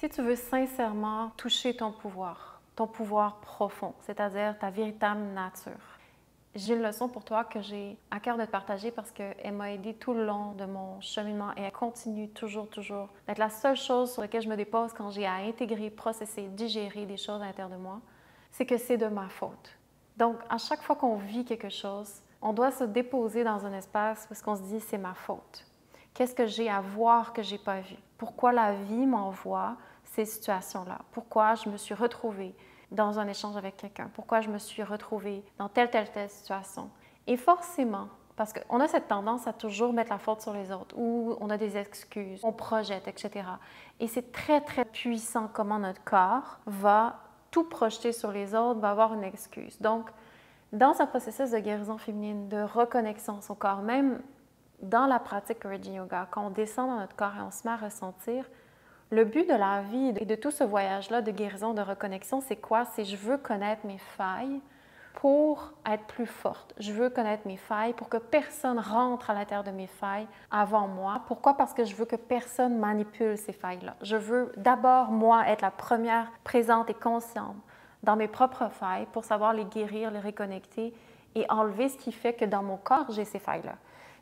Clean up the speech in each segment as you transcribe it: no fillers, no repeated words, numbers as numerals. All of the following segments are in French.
Si tu veux sincèrement toucher ton pouvoir profond, c'est-à-dire ta véritable nature, j'ai une leçon pour toi que j'ai à cœur de te partager parce qu'elle m'a aidée tout le long de mon cheminement et elle continue toujours d'être la seule chose sur laquelle je me dépose quand j'ai à intégrer, processer, digérer des choses à l'intérieur de moi, c'est que c'est de ma faute. Donc, à chaque fois qu'on vit quelque chose, on doit se déposer dans un espace où on se dit « c'est ma faute ». Qu'est-ce que j'ai à voir que je n'ai pas vu? Pourquoi la vie m'envoie ces situations-là? Pourquoi je me suis retrouvée dans un échange avec quelqu'un? Pourquoi je me suis retrouvée dans telle situation? Et forcément, parce qu'on a cette tendance à toujours mettre la faute sur les autres ou on a des excuses, on projette, etc. Et c'est très puissant comment notre corps va tout projeter sur les autres, va avoir une excuse. Donc, dans un processus de guérison féminine, de reconnexion à son corps, même dans la pratique Origin Yoga, quand on descend dans notre corps et on se met à ressentir, le but de la vie et de tout ce voyage-là de guérison, de reconnexion, c'est quoi? C'est je veux connaître mes failles pour être plus forte. Je veux connaître mes failles pour que personne rentre à l'intérieur de mes failles avant moi. Pourquoi? Parce que je veux que personne manipule ces failles-là. Je veux d'abord, moi, être la première présente et consciente dans mes propres failles pour savoir les guérir, les reconnecter et enlever ce qui fait que dans mon corps, j'ai ces failles-là.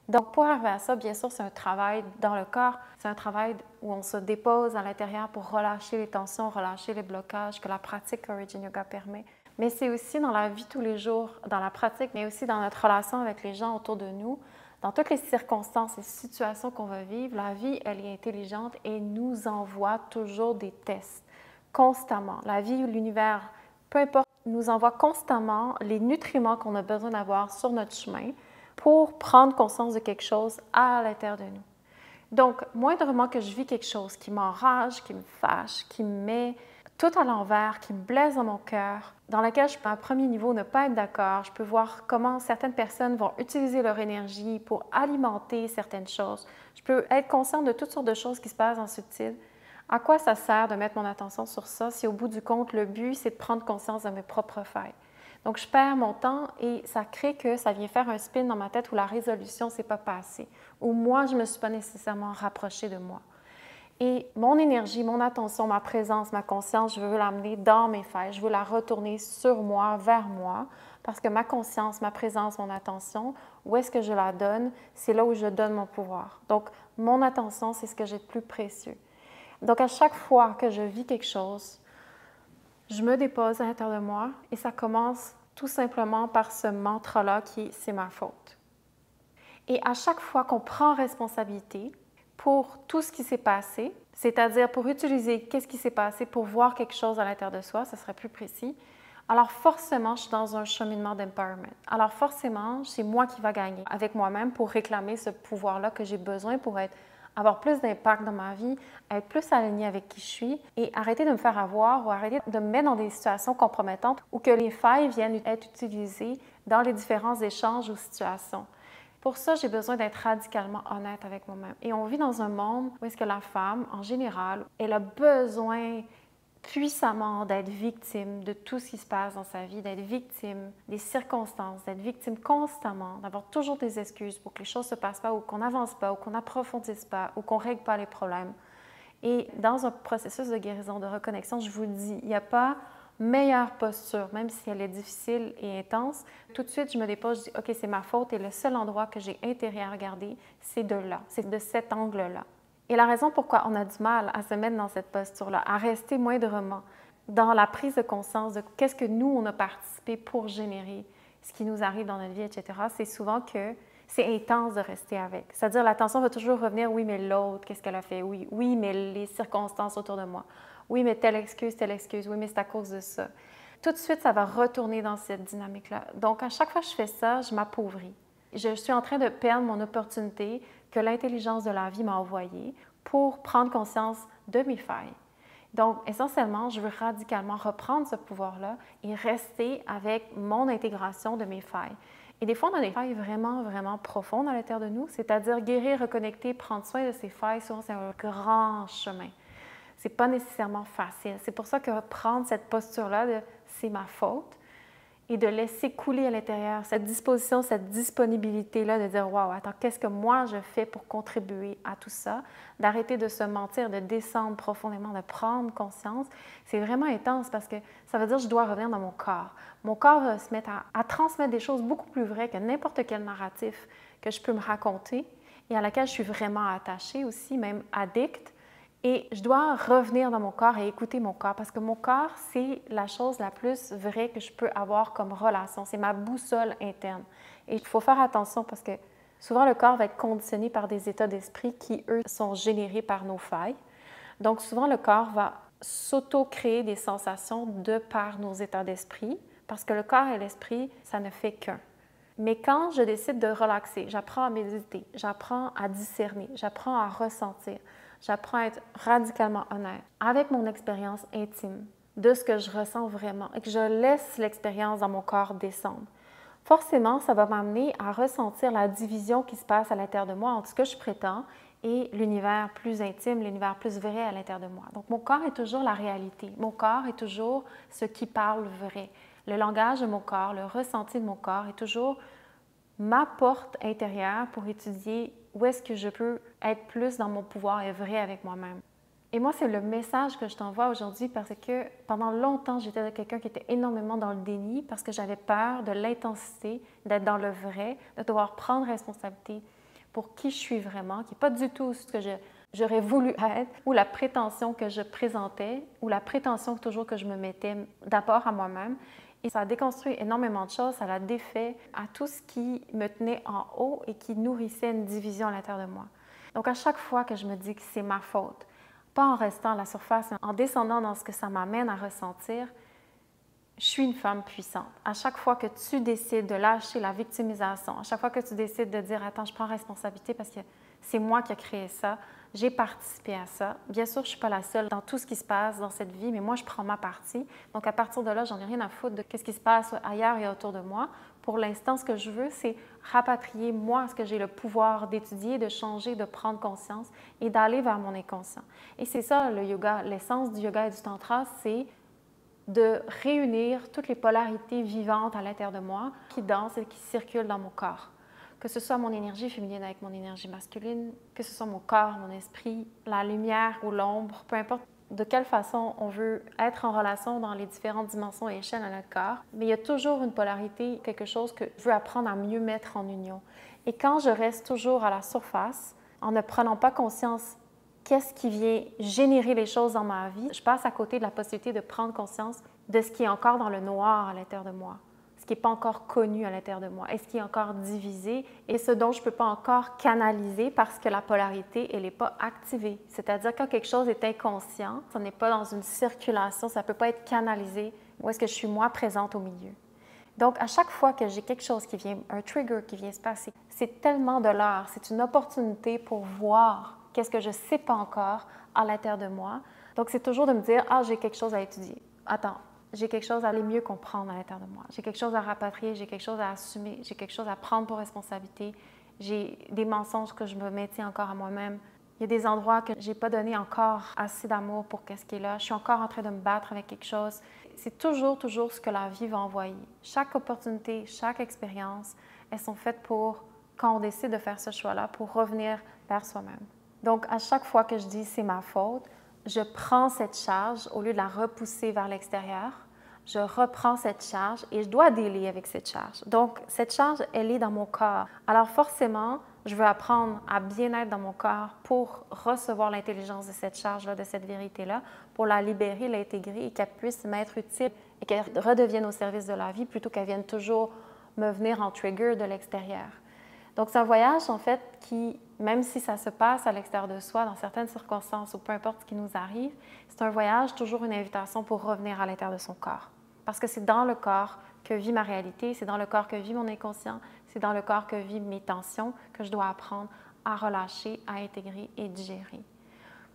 Donc, pour arriver à ça, bien sûr, c'est un travail dans le corps. C'est un travail où on se dépose à l'intérieur pour relâcher les tensions, relâcher les blocages que la pratique Origin Yoga permet. Mais c'est aussi dans la vie tous les jours, dans la pratique, mais aussi dans notre relation avec les gens autour de nous, dans toutes les circonstances et situations qu'on va vivre. La vie, elle est intelligente et nous envoie toujours des tests, constamment. La vie ou l'univers, peu importe, nous envoie constamment les nutriments qu'on a besoin d'avoir sur notre chemin pour prendre conscience de quelque chose à l'intérieur de nous. Donc, moindrement que je vis quelque chose qui m'enrage, qui me fâche, qui me met tout à l'envers, qui me blesse dans mon cœur, dans laquelle je peux à un premier niveau ne pas être d'accord, je peux voir comment certaines personnes vont utiliser leur énergie pour alimenter certaines choses. Je peux être consciente de toutes sortes de choses qui se passent en subtil. À quoi ça sert de mettre mon attention sur ça si au bout du compte, le but, c'est de prendre conscience de mes propres failles? Donc, je perds mon temps et ça crée que ça vient faire un spin dans ma tête où la résolution ne s'est pas passée, où moi, je ne me suis pas nécessairement rapprochée de moi. Et mon énergie, mon attention, ma présence, ma conscience, je veux l'amener dans mes failles, je veux la retourner sur moi, vers moi, parce que ma conscience, ma présence, mon attention, où est-ce que je la donne? C'est là où je donne mon pouvoir. Donc, mon attention, c'est ce que j'ai de plus précieux. Donc, à chaque fois que je vis quelque chose, je me dépose à l'intérieur de moi et ça commence tout simplement par ce mantra-là qui est « c'est ma faute ». Et à chaque fois qu'on prend responsabilité pour tout ce qui s'est passé, c'est-à-dire pour utiliser qu'est-ce qui s'est passé pour voir quelque chose à l'intérieur de soi, ça serait plus précis, alors forcément, je suis dans un cheminement d'empowerment. Alors forcément, c'est moi qui va gagner avec moi-même pour réclamer ce pouvoir-là que j'ai besoin pour avoir plus d'impact dans ma vie, être plus alignée avec qui je suis et arrêter de me faire avoir ou arrêter de me mettre dans des situations compromettantes où que les failles viennent être utilisées dans les différents échanges ou situations. Pour ça, j'ai besoin d'être radicalement honnête avec moi-même. Et on vit dans un monde où est-ce que la femme, en général, elle a besoin puissamment d'être victime de tout ce qui se passe dans sa vie, d'être victime des circonstances, d'être victime constamment, d'avoir toujours des excuses pour que les choses ne se passent pas ou qu'on n'avance pas ou qu'on n'approfondisse pas ou qu'on ne règle pas les problèmes. Et dans un processus de guérison, de reconnexion, je vous le dis, il n'y a pas meilleure posture, même si elle est difficile et intense. Tout de suite, je me dépose, je dis « OK, c'est ma faute » et le seul endroit que j'ai intérêt à regarder, c'est de là, c'est de cet angle-là. Et la raison pourquoi on a du mal à se mettre dans cette posture-là, à rester moindrement dans la prise de conscience de qu'est-ce que nous, on a participé pour générer ce qui nous arrive dans notre vie, etc., c'est souvent que c'est intense de rester avec. C'est-à-dire, l'attention va toujours revenir, oui, mais l'autre, qu'est-ce qu'elle a fait? Oui, oui, mais les circonstances autour de moi. Oui, mais telle excuse, oui, mais c'est à cause de ça. Tout de suite, ça va retourner dans cette dynamique-là. Donc, à chaque fois que je fais ça, je m'appauvris. Je suis en train de perdre mon opportunité que l'intelligence de la vie m'a envoyée pour prendre conscience de mes failles. Donc, essentiellement, je veux radicalement reprendre ce pouvoir-là et rester avec mon intégration de mes failles. Et des fois, on a des failles vraiment profondes à l'intérieur de nous, c'est-à-dire guérir, reconnecter, prendre soin de ces failles, souvent c'est un grand chemin. C'est pas nécessairement facile. C'est pour ça que prendre cette posture-là de « c'est ma faute », et de laisser couler à l'intérieur cette disposition, cette disponibilité-là de dire « Wow, attends, qu'est-ce que moi je fais pour contribuer à tout ça? » D'arrêter de se mentir, de descendre profondément, de prendre conscience. C'est vraiment intense parce que ça veut dire que je dois revenir dans mon corps. Mon corps va se mettre à transmettre des choses beaucoup plus vraies que n'importe quel narratif que je peux me raconter et à laquelle je suis vraiment attachée aussi, même addict. Et je dois revenir dans mon corps et écouter mon corps parce que mon corps, c'est la chose la plus vraie que je peux avoir comme relation. C'est ma boussole interne. Et il faut faire attention parce que souvent le corps va être conditionné par des états d'esprit qui, eux, sont générés par nos failles. Donc souvent le corps va s'auto-créer des sensations de par nos états d'esprit parce que le corps et l'esprit, ça ne fait qu'un. Mais quand je décide de relaxer, j'apprends à méditer, j'apprends à discerner, j'apprends à ressentir, j'apprends à être radicalement honnête avec mon expérience intime de ce que je ressens vraiment et que je laisse l'expérience dans mon corps descendre. Forcément, ça va m'amener à ressentir la division qui se passe à l'intérieur de moi entre ce que je prétends et l'univers plus intime, l'univers plus vrai à l'intérieur de moi. Donc, mon corps est toujours la réalité. Mon corps est toujours ce qui parle vrai. Le langage de mon corps, le ressenti de mon corps est toujours ma porte intérieure pour étudier où est-ce que je peux être plus dans mon pouvoir et vrai avec moi-même. Et moi, c'est le message que je t'envoie aujourd'hui parce que pendant longtemps, j'étais quelqu'un qui était énormément dans le déni parce que j'avais peur de l'intensité, d'être dans le vrai, de devoir prendre responsabilité pour qui je suis vraiment, qui n'est pas du tout ce que j'aurais voulu être, ou la prétention que je présentais, ou la prétention toujours que je me mettais d'apport à moi-même. Et ça a déconstruit énormément de choses, ça l'a défait à tout ce qui me tenait en haut et qui nourrissait une division à l'intérieur de moi. Donc à chaque fois que je me dis que c'est ma faute, pas en restant à la surface, mais en descendant dans ce que ça m'amène à ressentir, je suis une femme puissante. À chaque fois que tu décides de lâcher la victimisation, à chaque fois que tu décides de dire « Attends, je prends responsabilité parce que c'est moi qui ai créé ça, j'ai participé à ça. » Bien sûr, je ne suis pas la seule dans tout ce qui se passe dans cette vie, mais moi, je prends ma partie. Donc, à partir de là, j'en ai rien à foutre de ce qui se passe ailleurs et autour de moi. Pour l'instant, ce que je veux, c'est rapatrier, moi, ce que j'ai le pouvoir d'étudier, de changer, de prendre conscience et d'aller vers mon inconscient. Et c'est ça, le yoga. L'essence du yoga et du tantra, c'est de réunir toutes les polarités vivantes à l'intérieur de moi qui dansent et qui circulent dans mon corps. Que ce soit mon énergie féminine avec mon énergie masculine, que ce soit mon corps, mon esprit, la lumière ou l'ombre, peu importe de quelle façon on veut être en relation dans les différentes dimensions et échelles de notre corps, mais il y a toujours une polarité, quelque chose que je veux apprendre à mieux mettre en union. Et quand je reste toujours à la surface, en ne prenant pas conscience qu'est-ce qui vient générer les choses dans ma vie, je passe à côté de la possibilité de prendre conscience de ce qui est encore dans le noir à l'intérieur de moi, ce qui n'est pas encore connu à l'intérieur de moi, et ce qui est encore divisé, et ce dont je ne peux pas encore canaliser parce que la polarité, elle n'est pas activée. C'est-à-dire quand quelque chose est inconscient, ça n'est pas dans une circulation, ça ne peut pas être canalisé, où est-ce que je suis moi présente au milieu. Donc, à chaque fois que j'ai quelque chose qui vient, un trigger qui vient se passer, c'est tellement de l'art, c'est une opportunité pour voir qu'est-ce que je ne sais pas encore à l'intérieur de moi. Donc, c'est toujours de me dire, ah, j'ai quelque chose à étudier. Attends, j'ai quelque chose à aller mieux comprendre à l'intérieur de moi. J'ai quelque chose à rapatrier, j'ai quelque chose à assumer, j'ai quelque chose à prendre pour responsabilité. J'ai des mensonges que je me maintiens encore à moi-même. Il y a des endroits que je n'ai pas donné encore assez d'amour pour qu'est-ce qui est là. Je suis encore en train de me battre avec quelque chose. C'est toujours ce que la vie va envoyer. Chaque opportunité, chaque expérience, elles sont faites pour, quand on décide de faire ce choix-là, pour revenir vers soi-même. Donc, à chaque fois que je dis « c'est ma faute », je prends cette charge au lieu de la repousser vers l'extérieur. Je reprends cette charge et je dois dealer avec cette charge. Donc, cette charge, elle est dans mon corps. Alors, forcément, je veux apprendre à bien être dans mon corps pour recevoir l'intelligence de cette charge-là, de cette vérité-là, pour la libérer, l'intégrer et qu'elle puisse m'être utile et qu'elle redevienne au service de la vie plutôt qu'elle vienne toujours me venir en trigger de l'extérieur. Donc, c'est un voyage, en fait, qui, même si ça se passe à l'extérieur de soi, dans certaines circonstances ou peu importe ce qui nous arrive, c'est un voyage, toujours une invitation pour revenir à l'intérieur de son corps. Parce que c'est dans le corps que vit ma réalité, c'est dans le corps que vit mon inconscient, c'est dans le corps que vivent mes tensions que je dois apprendre à relâcher, à intégrer et digérer.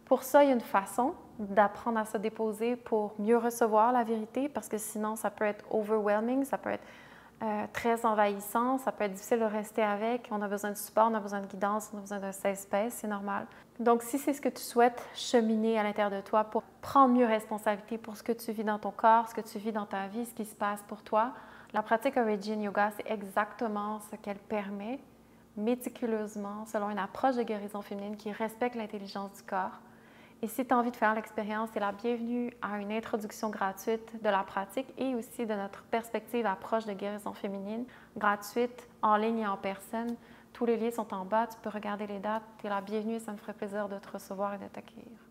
Pour ça, il y a une façon d'apprendre à se déposer pour mieux recevoir la vérité, parce que sinon, ça peut être overwhelming, ça peut être très envahissant, ça peut être difficile de rester avec. On a besoin de support, on a besoin de guidance, on a besoin d'un safe space, c'est normal. Donc, si c'est ce que tu souhaites cheminer à l'intérieur de toi pour prendre mieux responsabilité pour ce que tu vis dans ton corps, ce que tu vis dans ta vie, ce qui se passe pour toi, La pratique Origin Yoga, c'est exactement ce qu'elle permet, méticuleusement, selon une approche de guérison féminine qui respecte l'intelligence du corps. Et si tu as envie de faire l'expérience, c'est la bienvenue à une introduction gratuite de la pratique et aussi de notre perspective approche de guérison féminine, gratuite, en ligne et en personne. Tous les liens sont en bas, tu peux regarder les dates. Tu es la bienvenue, ça me ferait plaisir de te recevoir et de t'accueillir.